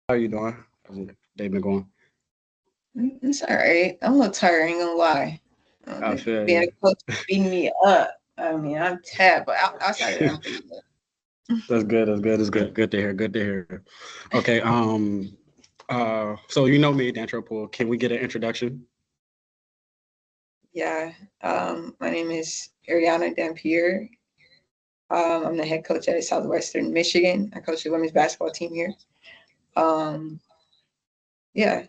How you doing? How's your day been going? It's all right. I'm a little tired, I ain't gonna lie. I feel Being you. a coach beating me up. I mean, I'm tapped, but outside of that, I'm pretty good. That's good. That's good. That's good. Good to hear. Good to hear. Okay. So you know me, Dantro Pool. Can we get an introduction? Yeah. My name is Ariana Dampier. I'm the head coach at Southwestern Michigan. I coach the women's basketball team here. Um, yeah.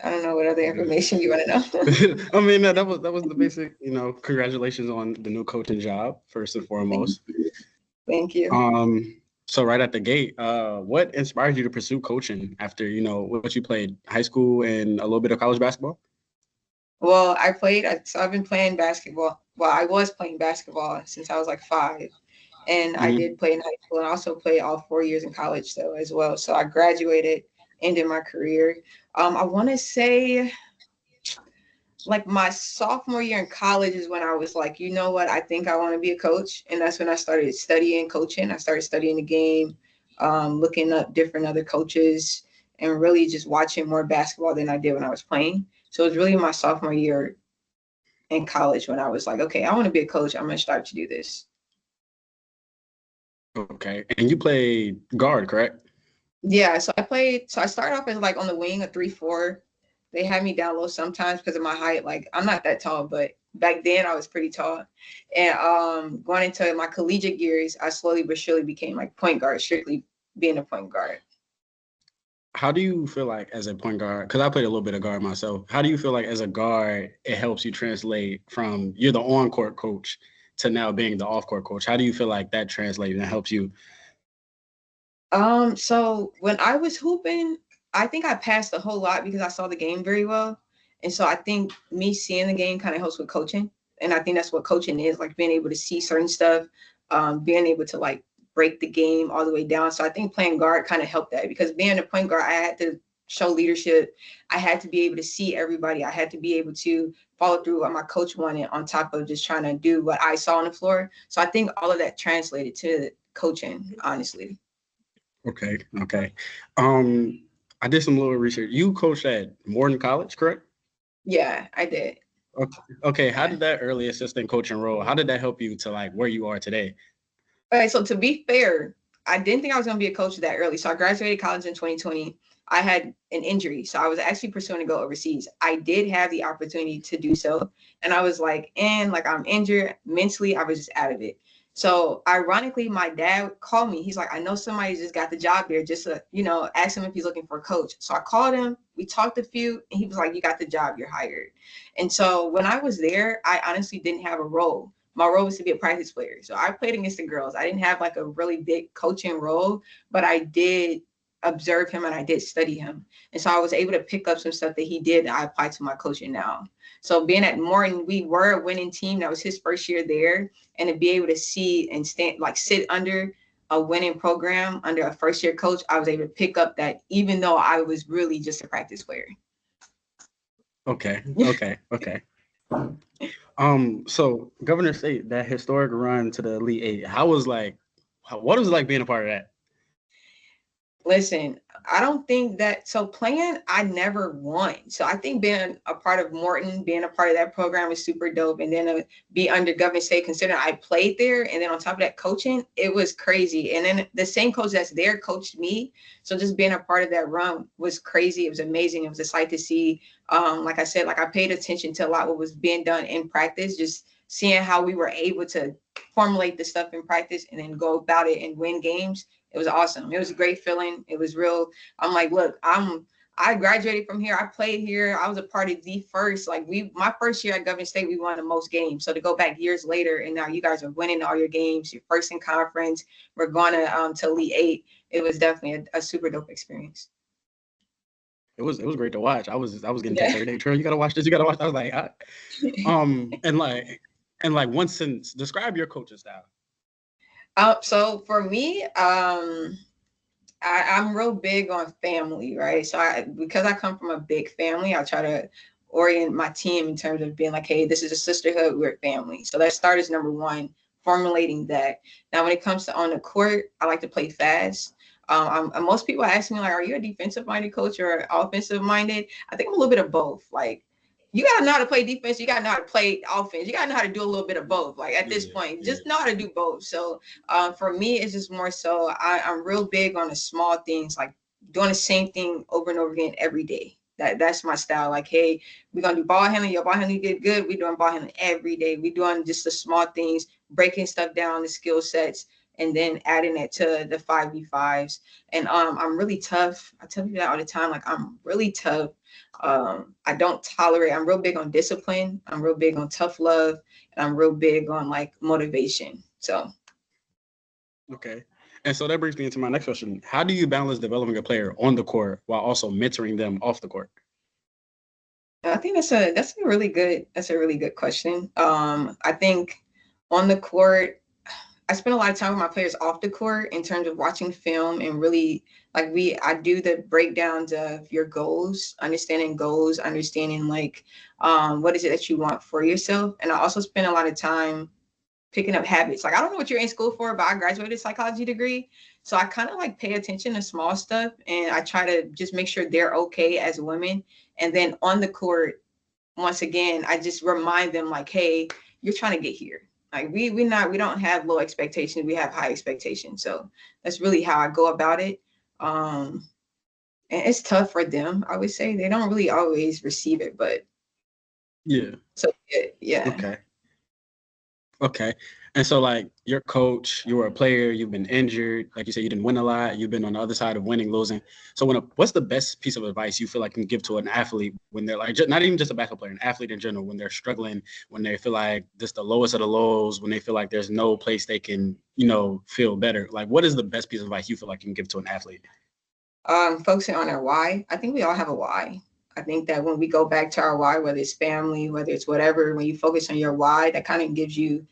I don't know what other Good. information you want to know. I mean, that was the basic. Congratulations on the new coaching job, first and Thank foremost. you. Thank you. So right at the gate, what inspired you to pursue coaching after what you played high school and a little bit of college basketball? Well, so I've been playing basketball. Well, I was playing basketball since I was like 5. And I Hmm. did play in high school and also played all 4 years in college though as well. So I graduated, ended my career. I want to say like my sophomore year in college is when I was like, you know what, I think I want to be a coach, and that's when I started studying coaching. I started studying the game, looking up different other coaches, and really just watching more basketball than I did when I was playing. So it was really my sophomore year in college when I was like, okay, I want to be a coach. I'm gonna start to do this. Okay, and you played guard, correct? Yeah, so I played. So I started off as like on the wing, a 3-4. They had me down low sometimes because of my height. Like I'm not that tall, but back then I was pretty tall. And going into my collegiate years, I slowly but surely became like point guard, strictly being a point guard. How do you feel like as a point guard? Because I played a little bit of guard myself. How do you feel like as a guard it helps you translate from you're the on court coach to now being the off court coach? How do you feel like that translates and helps you? So when I was hooping, I think I passed a whole lot because I saw the game very well. And so I think me seeing the game kind of helps with coaching. And I think that's what coaching is, like being able to see certain stuff, being able to like break the game all the way down. So I think playing guard kind of helped that because being a point guard, I had to show leadership. I had to be able to see everybody. I had to be able to follow through what my coach wanted on top of just trying to do what I saw on the floor. So I think all of that translated to coaching, honestly. Okay, okay. Um, I did some little research. You coached at Morton College, correct? Yeah, I did. Okay. Okay. How Yeah. did that early assistant coaching role? How did that help you to like where you are today? Okay, so to be fair, I didn't think I was going to be a coach that early. So I graduated college in 2020. I had an injury, so I was actually pursuing to go overseas. I did have the opportunity to do so, and I was like, and like I'm injured mentally, I was just out of it. So ironically, my dad called me. He's like, I know somebody just got the job there. Just to, ask him if he's looking for a coach. So I called him. We talked a few, and he was like, you got the job. You're hired. And so when I was there, I honestly didn't have a role. My role was to be a practice player. So I played against the girls. I didn't have like a really big coaching role, but I did observe him and I did study him. And so I was able to pick up some stuff that he did that I apply to my coaching now. So being at Morton, we were a winning team. That was his first year there. And to be able to see and stand like sit under a winning program under a first year coach, I was able to pick up that even though I was really just a practice player. Okay. Okay. Okay. So Governor State, that historic run to the Elite Eight, what was it like being a part of that? Listen, I don't think that so playing, I never won. So I think being a part of Morton, being a part of that program is super dope. And then be under Government State, considering I played there, and then on top of that, coaching, it was crazy. And then the same coach that's there coached me. So just being a part of that run was crazy. It was amazing. It was a sight to see. Like I said, like I paid attention to a lot what was being done in practice, just seeing how we were able to formulate the stuff in practice and then go about it and win games. It was awesome. It was a great feeling. It was real. I'm like, look, I graduated from here. I played here. I was a part of the first. Like my first year at Government State, we won the most games. So to go back years later, and now you guys are winning all your games. You're first in conference. We're going to Elite Eight. It was definitely a super dope experience. It was great to watch. I was getting Yeah. text every day. Trey, you gotta watch this. You gotta watch. I was like, and like one sentence. Describe your coaching style. So for me, I'm real big on family, right? So because I come from a big family, I try to orient my team in terms of being like, hey, this is a sisterhood, we're a family. So that start is number one, formulating that. Now, when it comes to on the court, I like to play fast. Most people ask me like, are you a defensive minded coach or offensive minded? I think I'm a little bit of both. Like, you gotta know how to play defense. You gotta know how to play offense. You gotta know how to do a little bit of both. Like at this point, just know how to do both. So for me, it's just more so I'm real big on the small things, like doing the same thing over and over again every day. That's my style. Like, hey, we're gonna do ball handling. Your ball handling get good. We're doing ball handling every day. We're doing just the small things, breaking stuff down, the skill sets, and then adding it to the 5v5s. And I'm really tough. I tell people that all the time. Like, I'm really tough. I don't tolerate. I'm real big on discipline. I'm real big on tough love, and I'm real big on like motivation. So. Okay. And so that brings me into my next question. How do you balance developing a player on the court while also mentoring them off the court? I think that's a really good question. I think on the court, I spend a lot of time with my players off the court in terms of watching film and really like I do the breakdowns of your goals, understanding like what is it that you want for yourself. And I also spend a lot of time picking up habits. Like, I don't know what you're in school for, but I graduated a psychology degree. So I kind of like pay attention to small stuff, and I try to just make sure they're okay as women. And then on the court, once again, I just remind them like, hey, you're trying to get here. Like we don't have low expectations, we have high expectations. So that's really how I go about it. And it's tough for them. I would say they don't really always receive it, but yeah. So yeah. Okay. And so, like, your coach, you were a player, you've been injured. Like you said, you didn't win a lot. You've been on the other side of winning, losing. So, what's the best piece of advice you feel like you can give to an athlete when they're like, not even just a basketball player, an athlete in general, when they're struggling, when they feel like this the lowest of the lows, when they feel like there's no place they can, feel better? Like, what is the best piece of advice you feel like you can give to an athlete? Focusing on our why. I think we all have a why. I think that when we go back to our why, whether it's family, whether it's whatever, when you focus on your why, that kind of gives you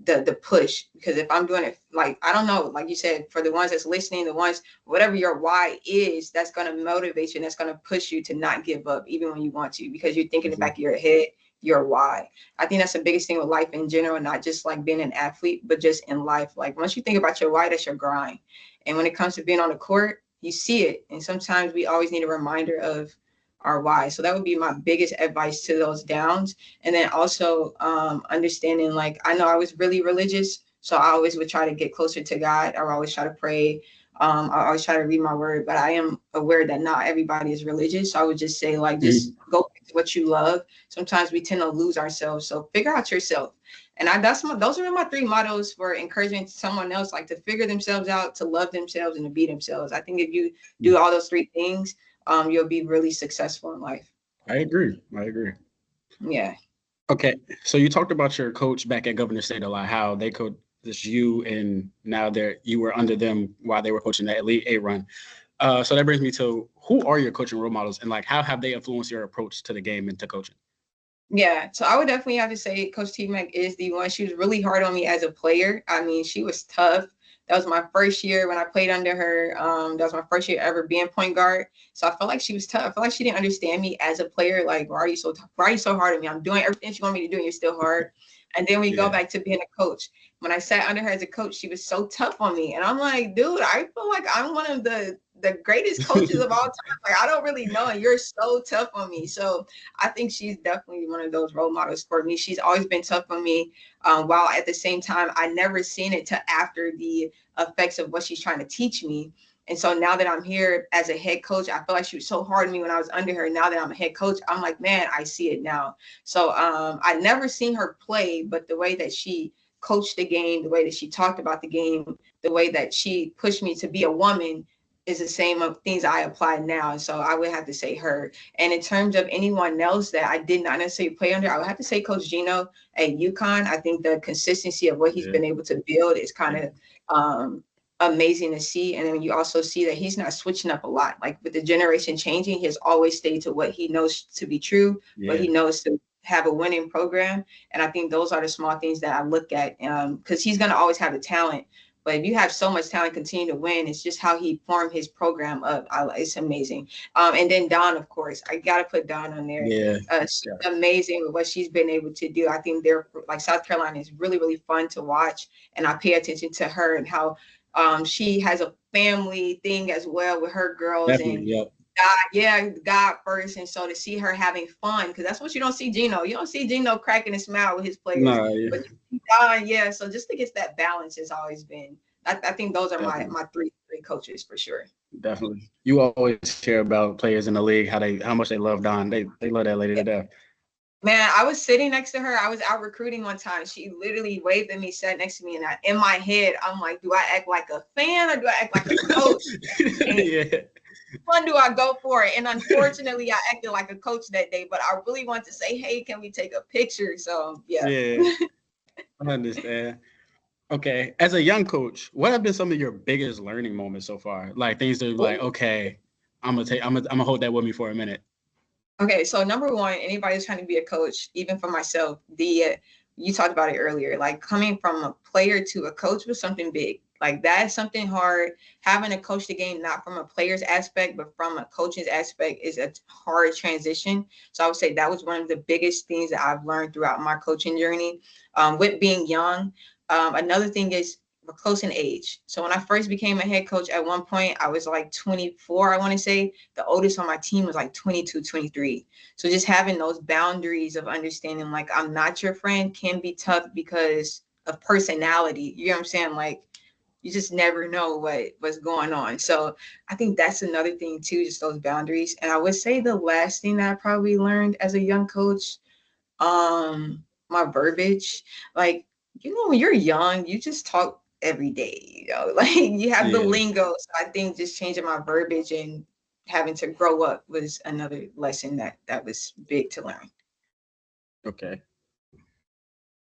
the push. Because if I'm doing it, like, I don't know, like you said, for the ones that's listening, the ones, whatever your why is, that's going to motivate you and that's going to push you to not give up, even when you want to, because you're thinking in the back of your head, your why. I think that's the biggest thing with life in general, not just like being an athlete, but just in life. Like, once you think about your why, that's your grind. And when it comes to being on the court, you see it. And sometimes we always need a reminder of our why. So that would be my biggest advice to those downs. And then also understanding, like, I know I was really religious, so I always would try to get closer to God. I always try to pray. I always try to read my word, but I am aware that not everybody is religious. So I would just say, like, just go back to what you love. Sometimes we tend to lose ourselves. So figure out yourself. And those are my 3 mottos for encouraging someone else, like, to figure themselves out, to love themselves, and to be themselves. I think if you do all those 3 things, you'll be really successful in life. I agree. Yeah. Okay. So you talked about your coach back at Governor State a lot, how they could this you and now you were under them while they were coaching the Elite 8 run. So that brings me to, who are your coaching role models, and like how have they influenced your approach to the game and to coaching? Yeah, so I would definitely have to say Coach T Mac is the one. She was really hard on me as a player. I mean, she was tough. That was my first year when I played under her. That was my first year ever being point guard. So I felt like she was tough. I felt like she didn't understand me as a player. Like, why are you so tough? Why are you so hard on me? I'm doing everything she wanted me to do, and you're still hard. And then we go back to being a coach. When I sat under her as a coach, she was so tough on me. And I'm like, dude, I feel like I'm one of the greatest coaches of all time. Like, I don't really know, and you're so tough on me. So I think she's definitely one of those role models for me. She's always been tough on me, while at the same time, I never seen it till after the effects of what she's trying to teach me. And so now that I'm here as a head coach, I feel like she was so hard on me when I was under her. Now that I'm a head coach, I'm like, man, I see it now. So I never seen her play, but the way that she coached the game, the way that she talked about the game, the way that she pushed me to be a woman is the same of things I apply now. So I would have to say her. And in terms of anyone else that I did not necessarily play under, I would have to say Coach Gino at UConn. I think the consistency of what he's been able to build is kind of amazing to see. And then you also see that he's not switching up a lot. Like, with the generation changing, he has always stayed to what he knows to be true, what he knows to have a winning program. And I think those are the small things that I look at, because he's going to always have the talent. But if you have so much talent, continue to win. It's just how he formed his program up. It's amazing. And then Dawn, of course, I got to put Dawn on there. She's amazing with what she's been able to do. I think they're like, South Carolina is really, really fun to watch. And I pay attention to her and how She has a family thing as well with her girls, Definitely. and Yep. God first. And so to see her having fun, because that's what you don't see Gino. You don't see Gino cracking a smile with his players, No. but Yeah, you see Don, yeah. So just to get that balance has always been. I think those are my definitely. my three coaches for sure. Definitely. You always hear about players in the league how much they love Don. They love that lady to death. Man, I was sitting next to her. I was out recruiting one time. She literally waved at me, sat next to me, and in my head, I'm like, do I act like a fan or do I act like a coach? And Yeah. one do I go for it? And unfortunately, I acted like a coach that day, but I really want to say, hey, can we take a picture? So yeah. Yeah. I understand. Okay. As a young coach, what have been some of your biggest learning moments so far? Like things that are like, okay, I'm gonna hold that with me for a minute. Okay, so number one, anybody who's trying to be a coach, even for myself, you talked about it earlier, like coming from a player to a coach was something big. Like that's something hard. Having to coach the game not from a player's aspect, but from a coach's aspect is a hard transition. So I would say that was one of the biggest things that I've learned throughout my coaching journey. With being young, another thing is we're close in age. So when I first became a head coach, at one point I was like 24, I want to say. The oldest on my team was like 22, 23. So just having those boundaries of understanding, like, I'm not your friend can be tough because of personality. You know what I'm saying? Like, you just never know what's going on. So I think that's another thing too, just those boundaries. And I would say the last thing that I probably learned as a young coach, my verbiage. Like, when you're young, you just talk every day, like you have the Yeah. lingo. So I think just changing my verbiage and having to grow up was another lesson that was big to learn. Okay.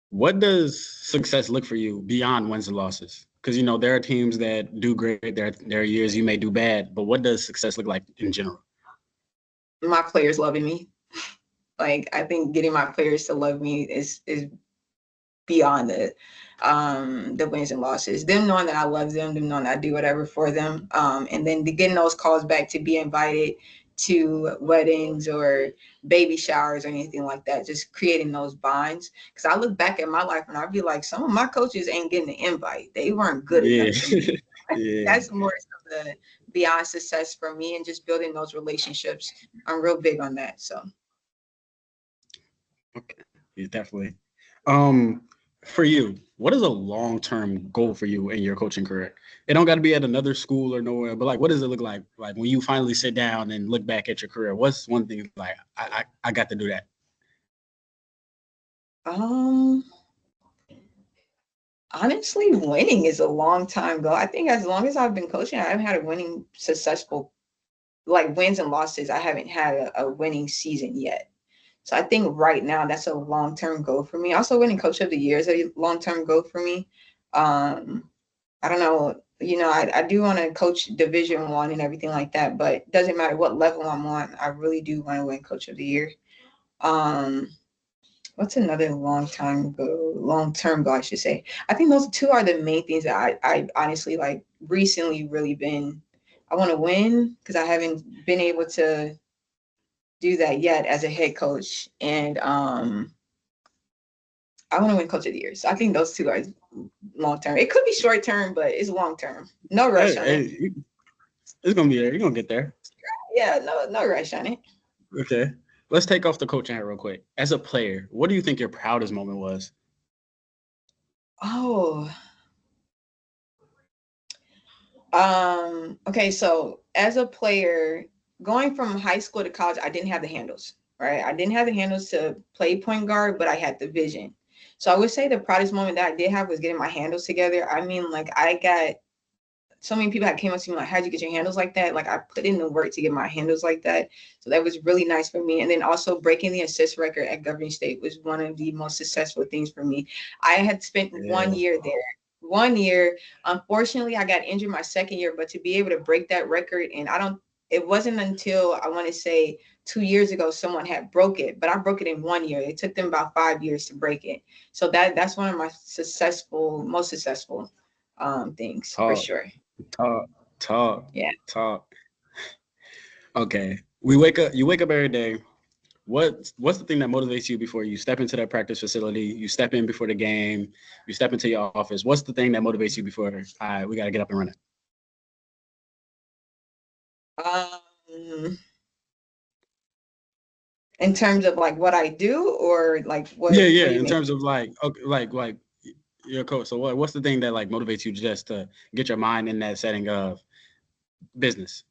What does success look for you beyond wins and losses? Because there are teams that do great. There are years you may do bad, but what does success look like in general? My players loving me. Like, I think getting my players to love me is beyond the wins and losses. Them knowing that I love them knowing that I do whatever for them. And then getting those calls back to be invited to weddings or baby showers or anything like that, just creating those bonds. Because I look back at my life and I'd be like, some of my coaches ain't getting the invite. They weren't good Yeah. enough for me. Yeah. That's more of the beyond success for me, and just building those relationships. I'm real big on that. So Okay. Yeah, definitely. Um, for you, what is a long-term goal for you in your coaching career? It don't got to be at another school or nowhere, but like, what does it look like? Like when you finally sit down and look back at your career, what's one thing like I got to do that? um honestly, winning is a long time goal. I think as long as I've been coaching, I haven't had a winning, successful, like, wins and losses. I haven't had a winning season yet. So I think right now that's a long term goal for me. Also, winning Coach of the Year is a long term goal for me. Um, I don't know, I do want to coach Division 1 and everything like that, but it doesn't matter what level I'm on. I really do want to win Coach of the Year. Um, What's another long term goal, I should say. I think those two are the main things that I honestly, like, recently really been. I want to win because I haven't been able to do that yet as a head coach, and I want to win Coach of the Year. So I think those two are long term. It could be short term, but it's long term. No rush on it. Hey, it's gonna be there. You're gonna get there. Yeah, no rush on it. Okay. Let's take off the coaching hat real quick. As a player, what do you think your proudest moment was? Oh, okay, so as a player, going from high school to college, I didn't have the handles, right? I didn't have the handles to play point guard, but I had the vision. So I would say the proudest moment that I did have was getting my handles together. I mean, like, I got so many people that came up to me like, how'd you get your handles like that? Like, I put in the work to get my handles like that. So that was really nice for me. And then also breaking the assist record at Governing State was one of the most successful things for me. I had spent Yeah. 1 year there. 1 year. Unfortunately, I got injured my second year, but to be able to break that record, and it wasn't until I want to say 2 years ago someone had broke it, but I broke it in 1 year. It took them about 5 years to break it. So that's one of my most successful things for Talk, sure. talk, talk, Yeah. talk. Okay. You wake up every day. what's the thing that motivates you before you step into that practice facility, you step in before the game, you step into your office? What's the thing that motivates you before, all right, we got to get up and running? Um, in terms of like what I do, or like Yeah, what yeah. do you In mean? terms of like, okay, like your coach. So what's the thing that like motivates you just to get your mind in that setting of business?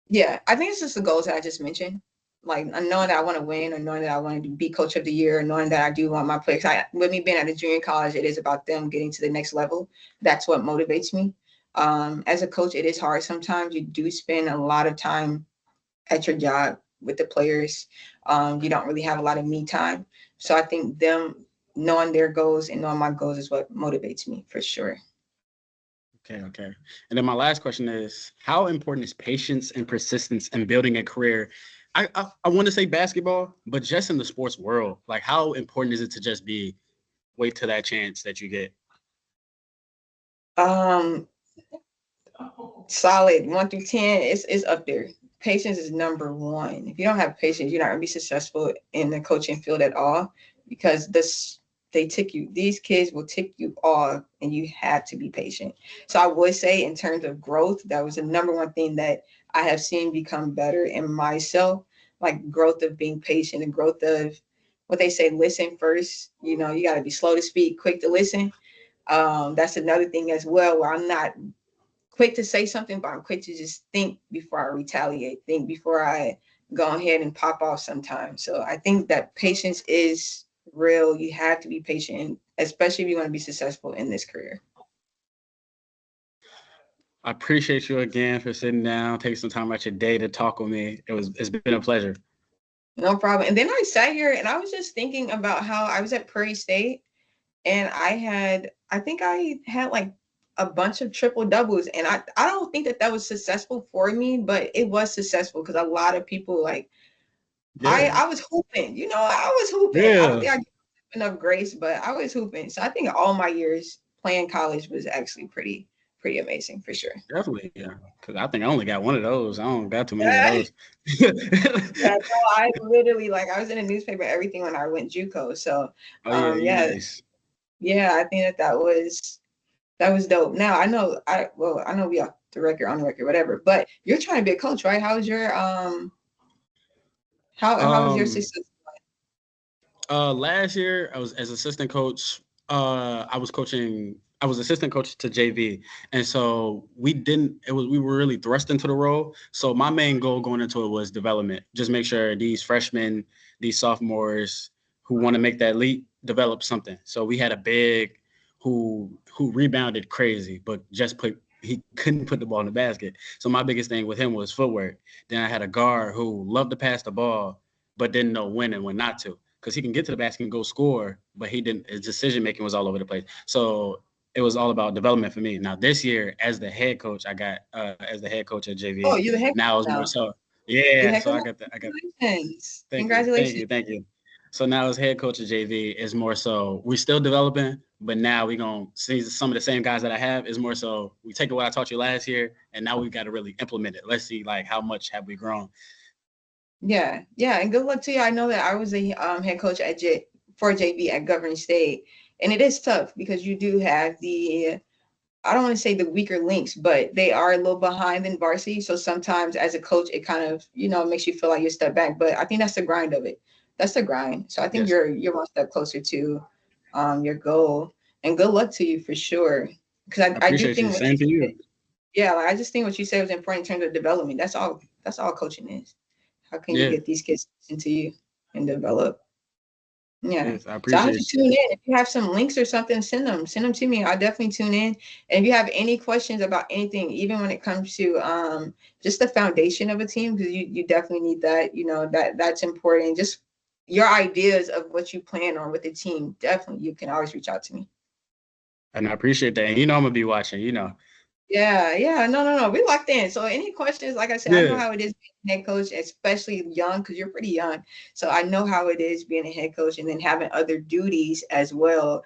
Yeah, I think it's just the goals that I just mentioned. Like knowing that I want to win, or knowing that I want to be coach of the year, or knowing that I do want my players. With me being at a junior college, it is about them getting to the next level. That's what motivates me. As a coach, it is hard sometimes. You do spend a lot of time at your job with the players. You don't really have a lot of me time. So I think them knowing their goals and knowing my goals is what motivates me for sure. Okay, okay. And then my last question is, how important is patience and persistence in building a career? I want to say basketball, but just in the sports world, like how important is it to just be wait till that chance that you get? Um, Solid 1 through 10 is up there. Patience is number one. If you don't have patience, you're not gonna be successful in the coaching field at all, because these kids will tick you off, and you have to be patient. So I would say, in terms of growth, that was the number one thing that I have seen become better in myself, like growth of being patient and growth of what they say, listen first. You got to be slow to speak, quick to listen. That's another thing as well, where I'm not quick to say something, but I'm quick to just think before I retaliate, think before I go ahead and pop off sometimes. So I think that patience is real. You have to be patient, especially if you want to be successful in this career. I appreciate you again for sitting down, taking some time out your day to talk with me. It's been a pleasure. No problem. And then I sat here and I was just thinking about how I was at Prairie State, and I think I had like a bunch of triple doubles, and I don't think that was successful for me, but it was successful because a lot of people like Yeah. I was hooping. I was hooping. I don't Yeah. think I gave enough grace, but I was hooping. So I think all my years playing college was actually pretty amazing for sure. Definitely, yeah. Because I think I only got one of those. I don't got too many of Yeah, those. no, I literally, like, I was in the newspaper, everything, when I went JUCO. So Oh yeah, you yeah, nice. yeah, I think that was dope. Now I know we off the record, on the record, whatever. But you're trying to be a coach, right? How was your Um, success? Last year I was as assistant coach. I was assistant coach to JV, and so we didn't. It was we were really thrust into the role. So my main goal going into it was development. Just make sure these freshmen, these sophomores who want to make that leap, develop something. So we had a big who rebounded crazy, but just put he couldn't put the ball in the basket. So my biggest thing with him was footwork. Then I had a guard who loved to pass the ball, but didn't know when and when not to, because he can get to the basket and go score, but he didn't. His decision making was all over the place. So it was all about development for me. Now this year, as the head coach, I got as the head coach at Oh, JV. you're the head Now coach it's more now. so. You're the Yeah, head so I coach. got the I got. Congratulations. Thank you, thank Congratulations. you, thank you. So now as head coach at JV is more so we're still developing, but now we're gonna see some of the same guys that I have is more so we take what I taught you last year, and now we've got to really implement it. Let's see like how much have we grown. Yeah, yeah, and good luck to you. I know that I was a head coach for JV at Governing State, and it is tough because you do have I don't want to say the weaker links, but they are a little behind in varsity. So sometimes as a coach, it kind of, makes you feel like you're a step back. But I think that's the grind of it. That's the grind. So I think Yes, you're one step closer to your goal. And good luck to you for sure. Because I I do appreciate you. think what Same you to said, you. yeah, like, I just think what you said was important in terms of development. That's all coaching is. How can you Yeah, get these kids into you and develop? Yeah. yes, I So I hope appreciate you you. tune in. If you have some links or something, send them. Send them to me. I'll definitely tune in. And if you have any questions about anything, even when it comes to just the foundation of a team, because you definitely need that, that's important. Just your ideas of what you plan on with the team, definitely you can always reach out to me. And I appreciate that. And I'm gonna be watching, Yeah, yeah, no, no, no. We locked in. So any questions, like I said, I know Yeah. how it is being a head coach, especially young, because you're pretty young. So I know how it is being a head coach and then having other duties as well.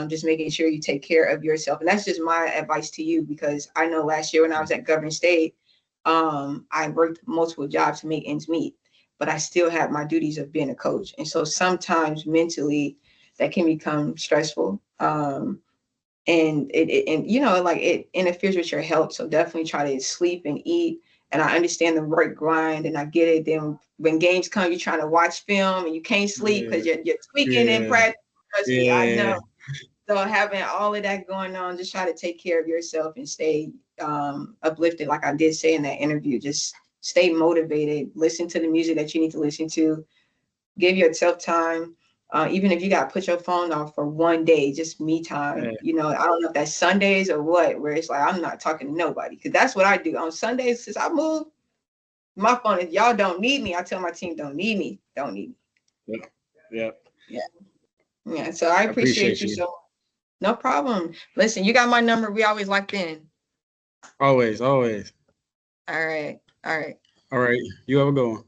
Just making sure you take care of yourself. And that's just my advice to you, because I know last year when I was at Governor State, I worked multiple jobs to make ends meet. but I still have my duties of being a coach. And so sometimes mentally that can become stressful. And like it interferes with your health. So definitely try to sleep and eat. And I understand the work grind and I get it. Then when games come, you're trying to watch film and you can't sleep because Yeah. you're tweaking in Yeah. practice. Trust me, I Yeah. know. So having all of that going on, just try to take care of yourself and stay uplifted. Like I did say in that interview, just stay motivated, listen to the music that you need to listen to, give yourself time. Even if you got to put your phone off for one day, just me time. Yeah. I don't know if that's Sundays or what, where it's like, I'm not talking to nobody. Because that's what I do. On Sundays, since I moved, my phone, if y'all don't need me, I tell my team, don't need me. Don't need me. Yep. Yep. Yeah. Yeah. So I I appreciate appreciate you you. so much. No problem. Listen, you got my number. We always locked in. Always, always. All right. All right. All right. You have a good one.